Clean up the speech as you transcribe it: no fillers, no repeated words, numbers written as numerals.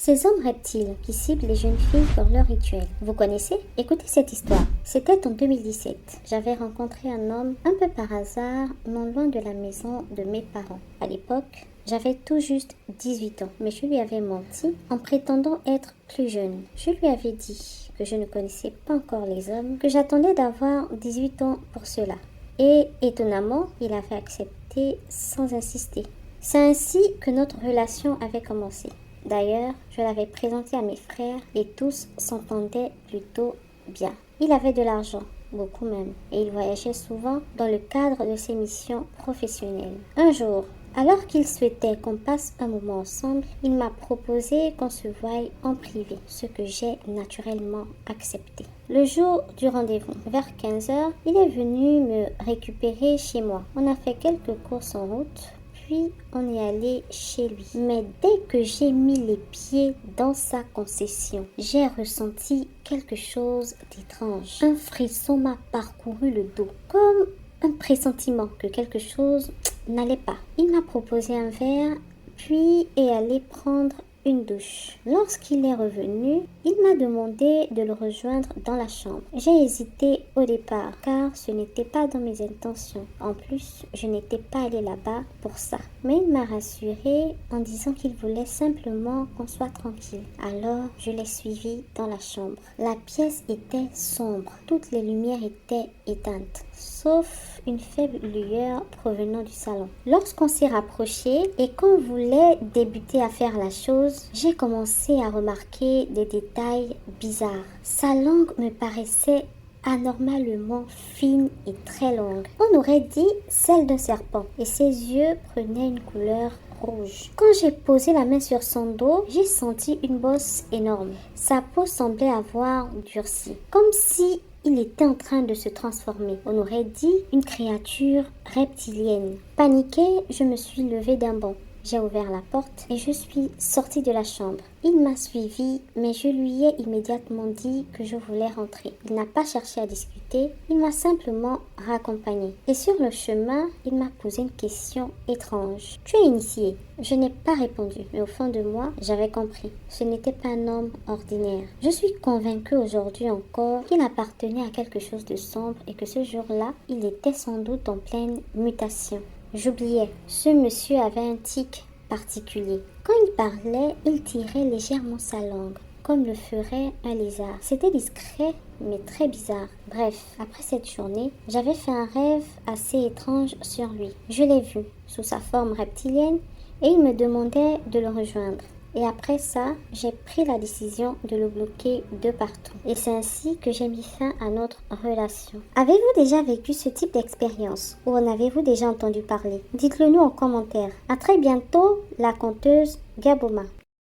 Ces hommes reptiles qui ciblent les jeunes filles pour leur rituel. Vous connaissez? Écoutez cette histoire. C'était en 2017. J'avais rencontré un homme un peu par hasard, non loin de la maison de mes parents. À l'époque, j'avais tout juste 18 ans, mais je lui avais menti en prétendant être plus jeune. Je lui avais dit que je ne connaissais pas encore les hommes, que j'attendais d'avoir 18 ans pour cela. Et étonnamment, il avait accepté sans insister. C'est ainsi que notre relation avait commencé. D'ailleurs, je l'avais présenté à mes frères et tous s'entendaient plutôt bien. Il avait de l'argent, beaucoup même, et il voyageait souvent dans le cadre de ses missions professionnelles. Un jour, alors qu'il souhaitait qu'on passe un moment ensemble, il m'a proposé qu'on se voie en privé, ce que j'ai naturellement accepté. Le jour du rendez-vous, vers 15 heures, il est venu me récupérer chez moi. On a fait quelques courses en route. Puis on est allé chez lui. Mais dès que j'ai mis les pieds dans sa concession, j'ai ressenti quelque chose d'étrange. Un frisson m'a parcouru le dos, comme un pressentiment que quelque chose n'allait pas. Il m'a proposé un verre, puis est allé prendre une douche. Lorsqu'il est revenu, il m'a demandé de le rejoindre dans la chambre. J'ai hésité au départ car ce n'était pas dans mes intentions. En plus, je n'étais pas allée là-bas pour ça. Mais il m'a rassurée en disant qu'il voulait simplement qu'on soit tranquille. Alors, je l'ai suivi dans la chambre. La pièce était sombre. Toutes les lumières étaient éteintes, sauf une faible lueur provenant du salon. Lorsqu'on s'est rapproché et qu'on voulait débuter à faire la chose, j'ai commencé à remarquer des détails bizarres. Sa langue me paraissait anormalement fine et très longue. On aurait dit celle d'un serpent et ses yeux prenaient une couleur rouge. Quand j'ai posé la main sur son dos, j'ai senti une bosse énorme. Sa peau semblait avoir durci, comme si il était en train de se transformer. On aurait dit une créature reptilienne. Paniquée, je me suis levée d'un bond. J'ai ouvert la porte et je suis sortie de la chambre. Il m'a suivie, mais je lui ai immédiatement dit que je voulais rentrer. Il n'a pas cherché à discuter, il m'a simplement raccompagnée. Et sur le chemin, il m'a posé une question étrange. « Tu es initié ?» Je n'ai pas répondu, mais au fond de moi, j'avais compris. Ce n'était pas un homme ordinaire. Je suis convaincue aujourd'hui encore qu'il appartenait à quelque chose de sombre et que ce jour-là, il était sans doute en pleine mutation. J'oubliais, ce monsieur avait un tic particulier. Quand il parlait, il tirait légèrement sa langue, comme le ferait un lézard. C'était discret, mais très bizarre. Bref, après cette journée, j'avais fait un rêve assez étrange sur lui. Je l'ai vu, sous sa forme reptilienne, et il me demandait de le rejoindre. Et après ça, j'ai pris la décision de le bloquer de partout. Et c'est ainsi que j'ai mis fin à notre relation. Avez-vous déjà vécu ce type d'expérience? Ou en avez-vous déjà entendu parler? Dites-le nous en commentaire. À très bientôt, la conteuse Gaboma.